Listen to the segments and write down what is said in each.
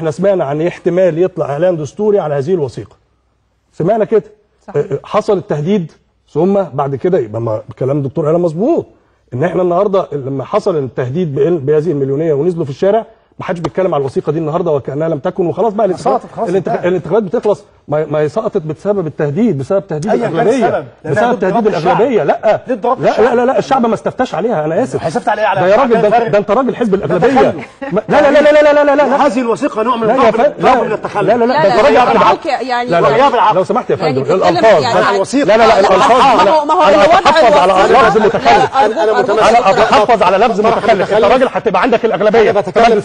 احنا سمعنا عن احتمال يطلع اعلان دستوري على هذه الوثيقه. سمعنا كده. حصل التهديد، ثم بعد كده يبقى كلام الدكتور قال مظبوط، ان احنا النهارده لما حصل التهديد بهذه المليونيه ونزلوا في الشارع، ما حدش بيتكلم على الوثيقه دي النهارده وكانها لم تكن، وخلاص بقى الانتخابات بتخلص. ما هي سقطت بسبب التهديد، بسبب تهديد الاغلبيه، بسبب تهديد الاغلبيه. لا لا لا لا الشعب ما استفتاش عليها، انا اسف. حسبت على ايه؟ على ده يا راجل، ده انت راجل حزب الاغلبيه. لا لا لا لا لا لا لا هذه الوثيقه نوع من التخلف. لا لا لا ده انت راجل يعني لو سمحت يا فندم الالفاظ. لا لا لا الالفاظ، انا بتحفظ على لفظ متخلف. انا بتحفظ على لفظ متخلف. انت راجل هتبقى عندك الاغلبيه، بتكلم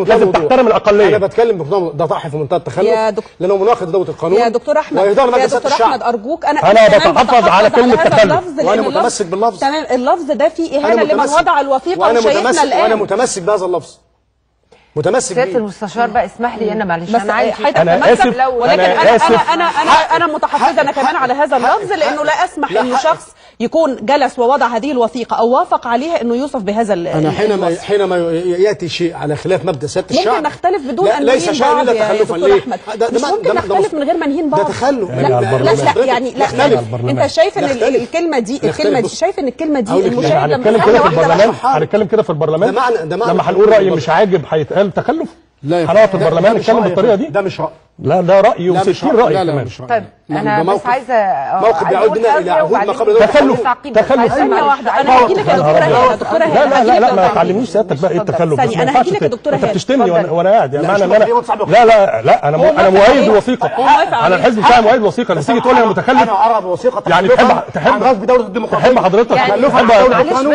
لازم تحترم الاقليه. انا بتكلم ده طرح في منتهى التخلف، لانه مناقض دوله القانون. يا دكتور احمد، ارجوك، انا بتحفظ على كلمه تخلف، وانا متمسك باللفظ. تمام، اللفظ ده فيه اهانه لمن وضع الوثيقه وشايفنا الان، وانا متمسك بهذا اللفظ، متمسك بيه. سياده المستشار بقى اسمح لي، انا معلش انا عايز انا اسف، ولكن انا متحفظه انا كمان على هذا اللفظ، لانه لا اسمح ان شخص يكون جلس ووضع هذه الوثيقه او وافق عليها انه يوصف بهذا انا حينما ياتي شيء على خلاف مبدا سياده الشعب ممكن نختلف بدون ان ليس شيء الا تخلفا. ليه؟ مش ممكن نختلف من غير ما ننهين بعض. ده تخلف. لا يعني لا، انت شايف ان الكلمه دي شايف ان الكلمه دي المشاهد لما هنتكلم كده في البرلمان لما هنقول راي مش عاجب هيتقال تخلف. هنقعد في البرلمان نتكلم بالطريقه دي؟ ده مش راي. لا ده راي و60 راي كمان. طيب انا بس عايزه موقف بيعودنا الى عهود ما قبل تخلف. ثانيه واحده، انا هحكي لك يا دكتوره هنا. لا لا ما تعلمنيش سيادتك بقى ايه التخلف. انا هحكي لك يا دكتوره هنا. انت بتشتمني وانا قاعد، يعني معنى ان انا لا انا مؤيد الوثيقه. انا الحزب بتاعي مؤيد الوثيقه. لما تيجي تقول لي انا متخلف، انا ارى وثيقه يعني تحب غصب دوله الديمقراطيه. تحب حضرتك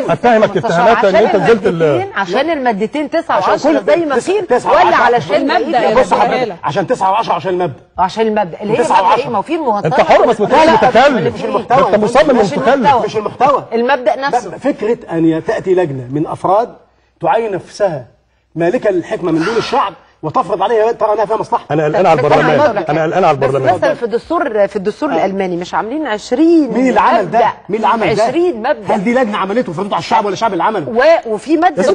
اتهمك اتهامات ان انت نزلت عشان المادتين 9 و10 زي ما قيل، ولا علشان المبدا؟ بص حضرتك، عشان 9 و10 عشان المبدا. عشان المبدا اللي هي مبدا ايه؟ ما هو في مهطات. انت حر بس متكلم. مش المحتوى، انت مصمم متكلم، مش المحتوى، المبدا نفسه. فكره ان تاتي لجنه من افراد تعين نفسها مالكه للحكمه من دون الشعب وتفرض عليها ترى انها فيها مصلحه. انا قلقان على البرلمان، انا قلقان على البرلمان. مثلا في الدستور الالماني مش عاملين 20 مين اللي عمل ده؟ مين اللي عمل ده؟ 20 مبدا. هل دي لجنه عملته وفرضته على الشعب ولا الشعب اللي عمله؟ وفي ماده هو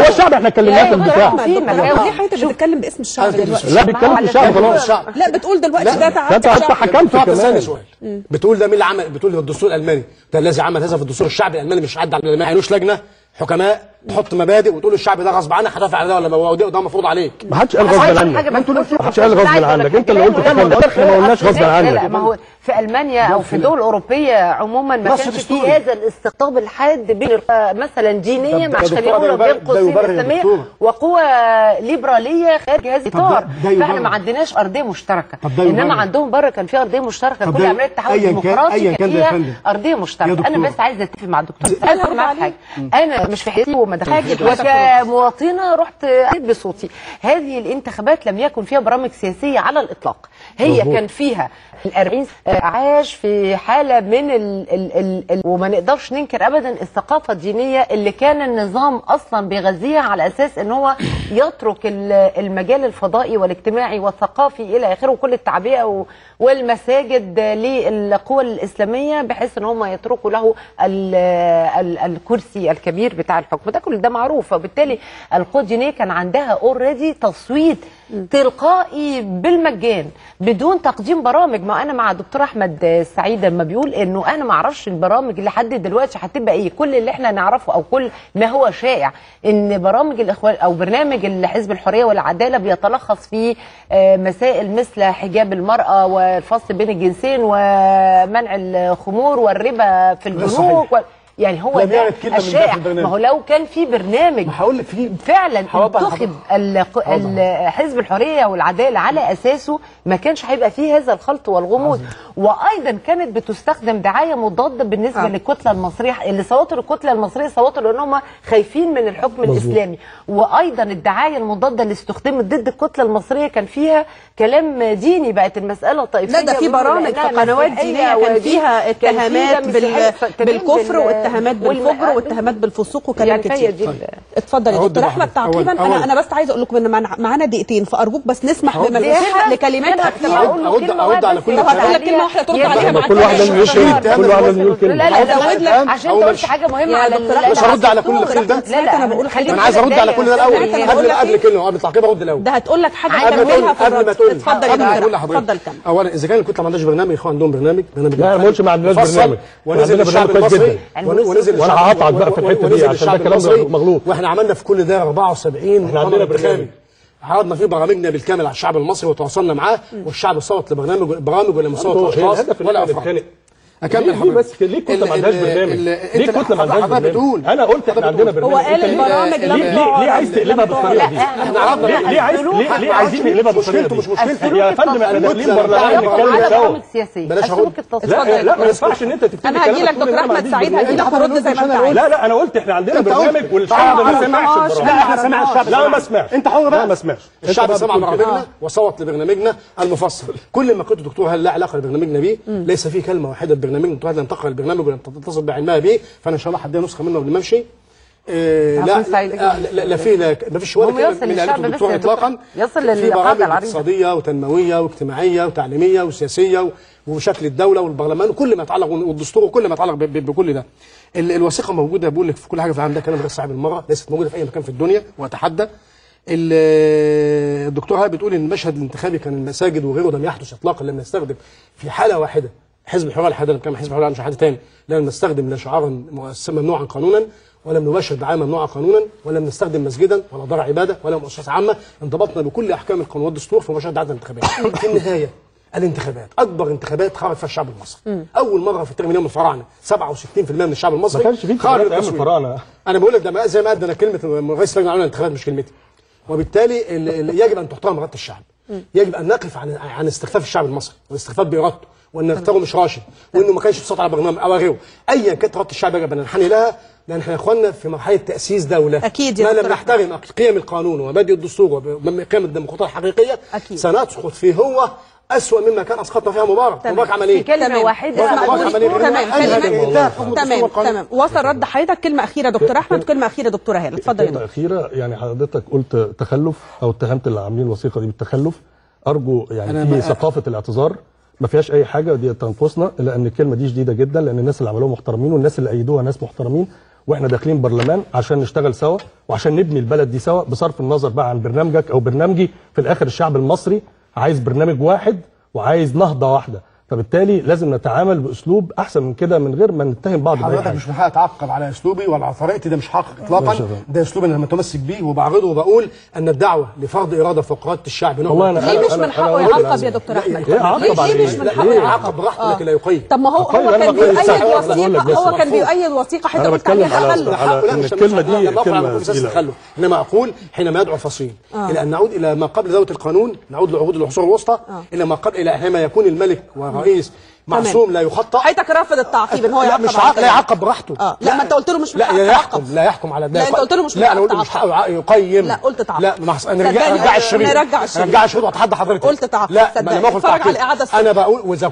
الشعب احنا اتكلمناه في البتاع. ودي حضرتك بتتكلم باسم الشعب دلوقتي. لا بيتكلم في الشعب خلاص. لا بتقول دلوقتي ده انت حكمت كمان. بتقول ده مين اللي عمل؟ بتقول الدستور الالماني ده الذي عمل هذا في الدستور. الشعب الالماني مش عدى على ما عينوش لجنه حكماء تحط مبادئ وتقول الشعب ده غصب عنك هتدافع على ده وده مفروض عليك. ما حدش قال غصب عنك، ما حدش قال غصب عنك، انت اللي قلت تخلف، احنا ما قلناش غصب عنك. لا ما هو في المانيا او في الدول الاوروبيه عموما ما كانش في هذا الاستقطاب الحاد بين مثلا دينيه مع خلينا بين قوسين اسلاميه وقوى ليبراليه خارج هذا الاطار. فاحنا ما عندناش ارضيه مشتركه، انما عندهم بره كان في ارضيه مشتركه. كل عمليه التحول الديمقراطي كان فيها ارضيه مشتركه. انا بس عايزه اتفق مع الدكتور، انا معاك حاجه، انا مش في حياتي وكمواطنه رحت بصوتي. هذه الانتخابات لم يكن فيها برامج سياسيه على الاطلاق. هي كان فيها ال40 عاش في حاله من وما نقدرش ننكر ابدا الثقافه الدينيه اللي كان النظام اصلا بيغذيها على اساس ان هو يترك المجال الفضائي والاجتماعي والثقافي الى اخره وكل التعبئه والمساجد للقوى الاسلاميه بحيث ان هم يتركوا له الكرسي الكبير بتاع الحكم. ده كل ده معروف، وبالتالي القوى الدينيه كان عندها اوريدي تصويت تلقائي بالمجان بدون تقديم برامج. ما انا مع دكتور احمد سعيد لما بيقول انه انا ما اعرفش البرامج اللي لحد دلوقتي هتبقى ايه. كل اللي احنا نعرفه او كل ما هو شائع ان برامج الاخوان او برنامج الحزب الحريه والعداله بيتلخص في مسائل مثل حجاب المراه والفصل بين الجنسين ومنع الخمور والربا في البنوك يعني هو ده الشائع. ما هو لو كان في برنامج فعلا انتخب حزب الحريه والعداله على اساسه ما كانش هيبقى فيه هذا الخلط والغموض. وايضا كانت بتستخدم دعايه مضاده بالنسبه للكتله المصريه اللي صوتوا الكتله المصريه صوتوا لان هم خايفين من الحكم الاسلامي. وايضا الدعايه المضاده اللي استخدمت ضد الكتله المصريه كان فيها كلام ديني. بقت المساله طائفيه. لا ده في برامج في قنوات دينيه كان فيها اتهامات بالكفر اتهامات بالفجر واتهامات بالفسوق وكلام يعني كتير. اتفضل يا دكتور احمد تعقيبا. انا بس عايزه اقول لكم ان معانا دقيقتين، فارجوك بس نسمح لمساحه لكلماتها كتير. ارد على كل طب هقول لك كلمه واحده ترد عليها كل واحد لازم يقول كلمه. لا عشان انت قلت حاجه مهمه على مش هرد على كل الخيل ده. لا انا بقول خليك، انا عايز ارد على كل ده الاول قبل كلمه قبل التعقيب ارد الاول. ده هتقول لك حاجه تكملها في الرد. اتفضل يا دكتور اتفضل كمل. اولا اذا كان الكتله ما عندهاش برنامج، الاخوان عندهم برنامج لا ما قلتش ما عندناش برنامج، ونزل الشعب المصري ونزل وانا هقطعك بقى في الحته دي عشان ده كلام مغلوط. واحنا عملنا في كل ده 74 احنا عندنا برنامج عرضنا فيه برامجنا بالكامل على الشعب المصري وتواصلنا معاه، والشعب صوت لبرامج ولا مصوت اشخاص ولا افراد. اكمل حضرتك بس ليه الكتله ما عندهاش برنامج؟ ليه الكتله ما عندهاش برنامج؟ انا قلت احنا عندنا برنامج. هو قال البرامج ليه عايز تقلبها بالطريقه دي؟ احنا عرضنا ليه عايزين نقلبها بالطريقه دي؟ مش مشكلتي يا فندم احنا داخلين برلمان نتكلم سوا. بلاش هرد. لا ما ينفعش ان انت تبتدي. انا هجي لك دكتور احمد سعيد، هجي لك ورد زي ما انت عايز. لا انا قلت احنا عندنا برنامج والشعب ما سمعش البرامج. لا احنا سمعنا الشعب. لا ما سمعش. انت حر بقى. لا ما سمعش. الشعب سمع برامجنا وصوت لبرنامجنا المفصل. كل ما كنت دكتور هل لا علاقه لبرنامجنا بيه، ليس فيه كلمه واحده ببرنامجنا دكتور هل لم تقرا البرنامج ولم تتصل بعلمها به، فانا ان شاء الله هديها نسخه منه قبل ما امشي. لا ما فيش ولا كلمه من اللي قالته الدكتور اطلاقا. يصل في برامج اقتصاديه وتنمويه واجتماعيه وتعليميه وسياسيه وشكل الدوله والبرلمان وكل ما يتعلق والدستور وكل ما يتعلق بكل ده. الوثيقه موجوده، بقول لك في كل حاجه في العالم، ده كلام غير صحيح بالمره، ليست موجوده في اي مكان في الدنيا واتحدى. الدكتور هاي بتقول ان المشهد الانتخابي كان المساجد وغيره لم يحدث اطلاقا، لم نستخدم في حاله واحده حزب الحريه الحدث كان حزب الحريه مش حد ثاني، لم نستخدم لا شعارا ممنوعا قانونا ولم نباشر دعايه ممنوعه قانونا ولم نستخدم مسجدا ولا دار عباده ولا مؤسسه عامه، انضبطنا بكل احكام القانون والدستور في مباشره دعايه الانتخابات. في النهايه الانتخابات اكبر انتخابات خرج فيها الشعب المصري. اول مره في التاريخ من يوم الفراعنه 67% من الشعب المصري ما كانش في انتخابات ايام الفراعنه. انا بقول لك ده زي ما ادى كلمه رئيس اللجنه العليا للانتخابات مش كلمتي. وبالتالي يجب ان تحترم اراده الشعب. يجب ان نقف عن استخفاف الشعب المصري والاستخفاف بارادته، وان نختاره مش راشد، وانه ما كانش بصوت على برنامج او غيره. ايا كانت اراده الشعب يجب ان ننحني لها، لان احنا يا اخواننا في مرحله تاسيس دوله. اكيد ما لم نحترم قيم القانون ومبادئ الدستور وقيم الديمقراطيه الحقيقيه سنسقط فيه هو أسوأ مما كان اسقطنا فيها مبارك. مبارك عمل ايه؟ كلمه واحده. تمام. وصل رد حضرتك. كلمه اخيره دكتور احمد، كلمه اخيره دكتوره هاله، اتفضل. كلمه اخيره، يعني حضرتك قلت تخلف او اتهمت اللي عاملين الوثيقه دي بالتخلف. ارجو يعني في ثقافه الاعتذار ما فيهاش اي حاجه دي تنقصنا، لان الكلمه دي شديده جدا، لان الناس اللي عملوها محترمين والناس اللي ايدوها ناس محترمين، واحنا داخلين برلمان عشان نشتغل سوا وعشان نبني البلد دي سوا، بصرف النظر بقى عن برنامجك او برنامجي. في الاخر الشعب المصري عايز برنامج واحد وعايز نهضه واحده، فبالتالي لازم نتعامل باسلوب احسن من كده من غير ما نتهم بعض. حضرتك مش من حقي اتعقب على اسلوبي ولا على طريقتي، ده مش حق اطلاقا. ده اسلوب انا متمسك بيه وبعرضه وبقول ان الدعوه لفرض اراده فوق اراده الشعب والله ليه مش من حقه يعقب يا دكتور احمد؟ ليه مش من حقه يعقب براحته لكن لا يقيم؟ طب ما هو كان بيؤيد وثيقه، هو كان بيؤيد وثيقه حضرتك قلت عليها تخلف. الكلمه دي كلمه تخلف. انما اقول حينما يدعو فصيل الى ان نعود الى ما قبل دوله القانون، نعود لعهود العصور الوسطى، الى ما قبل، الى حينما يكون الملك ورئيس معصوم لا يخطئ. حضرتك رافض التعقيب ان هو لا مش لا يعقب براحته. لا ما انت قلت له مش لا يحكم، لا يحكم على ده. لا انت قلت له مش لا انا قلت مش يقيم. لا قلت تعقيب. لا نرجع الشريط. نرجع الشريط واتحدى حضرتك. قلت تعقيب. لا ما انا باخد تعقيب. انا بقول واذا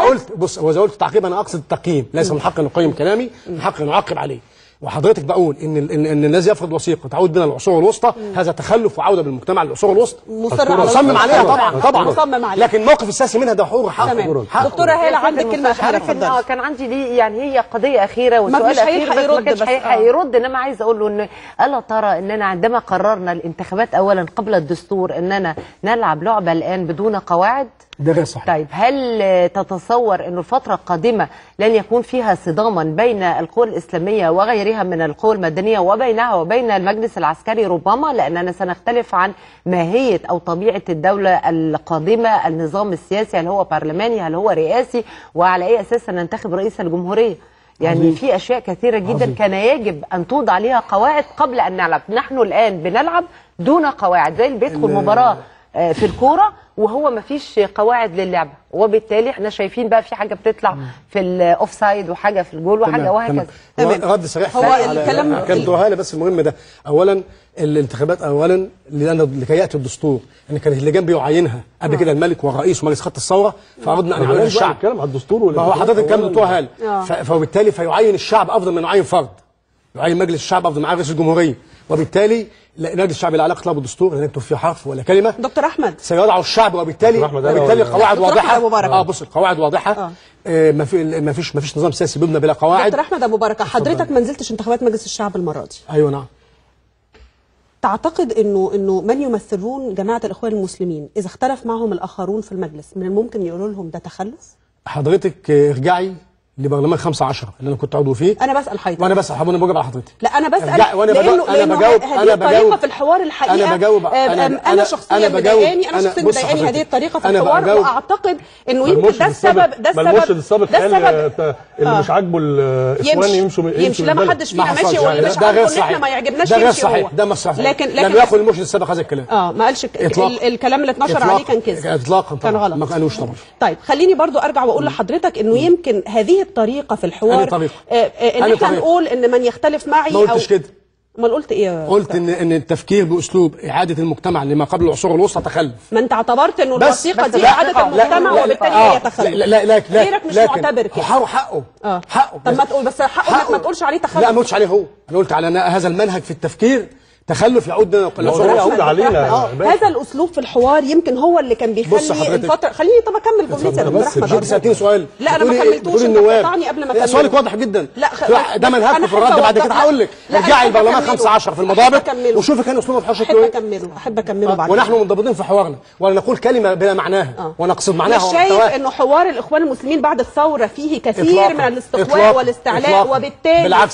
قلت بص واذا قلت تعقيب انا اقصد التقييم، ليس من حقي ان اقيم كلامي، من حقي ان اعقب عليه. وحضرتك بقول ان الذي يفرض وثيقه تعود بنا العصور الوسطى هذا تخلف وعوده بالمجتمع للعصور الوسطى. مصمم عليها طبعا مصمم عليها، لكن الموقف السياسي منها ده حقوق حق. دكتوره هاله عندك كلمه اخيره اتفضلي. كان عندي دي يعني هي قضيه اخيره وسؤال اخير بس ما كانش هيرد، انما عايز اقول له ان الا ترى اننا عندما قررنا الانتخابات اولا قبل الدستور اننا نلعب لعبه الان بدون قواعد؟ ده غير صحيح. طيب هل تتصور أن الفترة القادمة لن يكون فيها صداما بين القوى الإسلامية وغيرها من القوى المدنية وبينها وبين المجلس العسكري ربما، لأننا سنختلف عن ماهية أو طبيعة الدولة القادمة، النظام السياسي هل هو برلماني هل هو رئاسي، وعلى أي أساس ننتخب رئيس الجمهورية؟ يعني في أشياء كثيرة جدا كان يجب أن توضع عليها قواعد قبل أن نلعب. نحن الآن بنلعب دون قواعد، زي اللي بيدخل مباراة في الكوره وهو ما فيش قواعد للعبه، وبالتالي احنا شايفين بقى في حاجه بتطلع في الاوف سايد وحاجه في الجول وحاجه وهكذا. رد صريح هو على الكلام كان دورها لي بس المهم ده. اولا الانتخابات اولا لكي ياتي الدستور ان كانت اللجان بيعينها قبل كده الملك والرئيس ومجلس خط الثوره، فاردنا ان يعين الشعب. بنتكلم على الدستور ما هو حضرتك كان دكتور فبالتالي فيعين الشعب افضل من يعين فرد، يعين مجلس الشعب افضل من يعين رئيس الجمهوريه، وبالتالي مجلس الشعب لا علاقه له بالدستور لن يكتب فيه حرف ولا كلمه. دكتور احمد سيضع الشعب وبالتالي القواعد واضحه. بص القواعد واضحه. ما فيش نظام سياسي بيبنى بلا قواعد. دكتور احمد ابو بركه، حضرتك ما نزلتش انتخابات مجلس الشعب المره دي. ايوه نعم. تعتقد انه من يمثلون جماعه الاخوان المسلمين اذا اختلف معهم الاخرون في المجلس من الممكن يقولوا لهم ده تخلف؟ حضرتك ارجعي لبرلمان 15 اللي انا كنت عضو فيه. انا بسال حضرتك. وانا بسال حضرتك بجاوب على حضرتك. لا انا بسال انا بجاوب هذه الطريقه في الحوار الحقيقه. انا بجاوب انا شخصيا مضايقاني، انا شخصيا مضايقاني هذه الطريقه في الحوار، واعتقد انه يمكن ده السبب اللي مش عاجبه الاخوان يمشي لا ما حدش فينا ماشي، واللي مش عاجبه ان احنا ما يعجبناش يمشي. ده غير صحيح، ده مش صحيح. لكن لم ياخذ المرشد السابق هذا الكلام. ما قالش الكلام اللي اتنشر عليه كان كذب اطلاقا، كان غلط، ما قالوش طبعا. طيب خليني برضو ارجع واقول لحضرتك انه يمكن هذه الطريقه في الحوار ان احنا نقول ان من يختلف معي. ما قلتش كده. امال قلت ايه؟ قلت ان التفكير باسلوب اعاده المجتمع لما قبل العصور الوسطى تخلف. ما انت اعتبرت انه الوثيقه دي اعاده المجتمع وبالتالي هي تخلف. لا غيرك مش معتبر كده. حقه. طب ما تقول، بس حقه انك ما تقولش عليه تخلف. لا ما قلتش عليه هو، انا قلت على هذا المنهج في التفكير تخلف يعود علينا. هذا الاسلوب في الحوار يمكن هو اللي كان بيخلي الفتره. خليني طب اكمل جملتي يا دكتور احمد. انت سالتني سؤال. لا انا ما كملتوش، انت قطعني قبل ما اكمل. سؤالك واضح جدا. لا ده منهجكم في الرد. بعد كده هقول لك ارجعي البرلمان 15 في المضابط وشوفي كان اسلوب الحوار شكله ايه. احب اكمله بعد. ونحن منضبطين في حوارنا ولا نقول كلمه بلا معناها ونقصد معناها. مش شايف انه حوار الاخوان المسلمين بعد الثوره فيه كثير من الاستقواء والاستعلاء، وبالتالي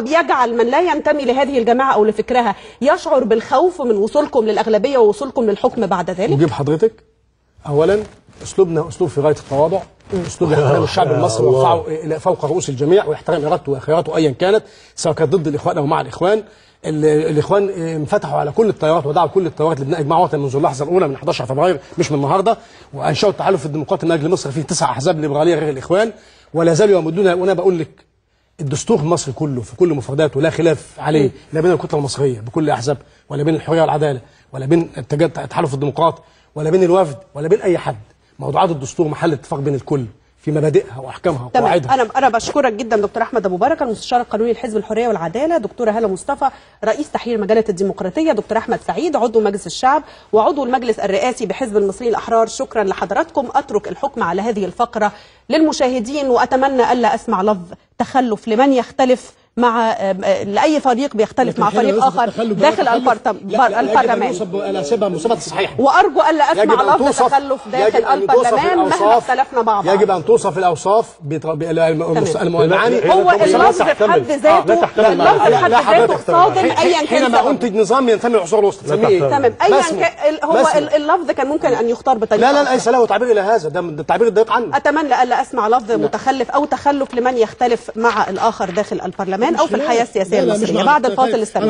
بيجعل من لا ينتمي لهذه الجماعه او لفكرها يشعر بالخوف من وصولكم للأغلبية ووصولكم للحكم بعد ذلك؟ نجيب حضرتك أولا أسلوبنا أسلوب في غاية التواضع، أسلوب يحترم الشعب المصري ويرفعه إلى فوق رؤوس الجميع ويحترم إرادته وخياراته أيا كانت، سواء كانت ضد الإخوان أو مع الإخوان. الإخوان انفتحوا على كل التيارات ودعوا كل التيارات لبناء إجماع وطني منذ اللحظة الأولى من 11 فبراير مش من النهارده، وأنشأوا التحالف الديمقراطي من أجل مصر فيه 9 أحزاب ليبرالية غير الإخوان، ولا زالوا يمدون. وأنا بقول لك الدستور المصري كله في كل مفرداته لا خلاف عليه، لا بين الكتله المصريه بكل احزاب، ولا بين الحريه والعداله، ولا بين التحالف الديمقراطي، ولا بين الوفد، ولا بين اي حد. موضوعات الدستور محل اتفاق بين الكل في مبادئها واحكامها وقواعدها. انا بشكرك جدا دكتور احمد ابو بركه، المستشار القانوني لحزب الحريه والعداله، دكتوره هاله مصطفى رئيس تحرير مجله الديمقراطيه، دكتور احمد سعيد عضو مجلس الشعب وعضو المجلس الرئاسي بحزب المصريين الاحرار. شكرا لحضراتكم. اترك الحكم على هذه الفقره للمشاهدين، واتمنى الا اسمع لفظ تخلف لمن يختلف مع لاي فريق بيختلف مع فريق اخر داخل البرلمان. وارجو الا اسمع لفظ تخلف داخل البرلمان مهما اختلفنا مع بعض. يجب ان توصف الاوصاف المعاني. هو اللفظ في حد ذاته، اللفظ في حد ذاته صادم ايا كان. حينما انتج نظام ينتمي للعصور الوسطى تسميه ايه؟ تمام ايا كان. هو اللفظ كان ممكن ان يختار بطريقه لا ليس له تعبير الى هذا، ده التعبير الضيق عنه. اتمنى الا اسمع لفظ متخلف او تخلف لمن يختلف مع الاخر داخل البرلمان او في الحياه السياسيه المصريه. بعد الفاصل استمر.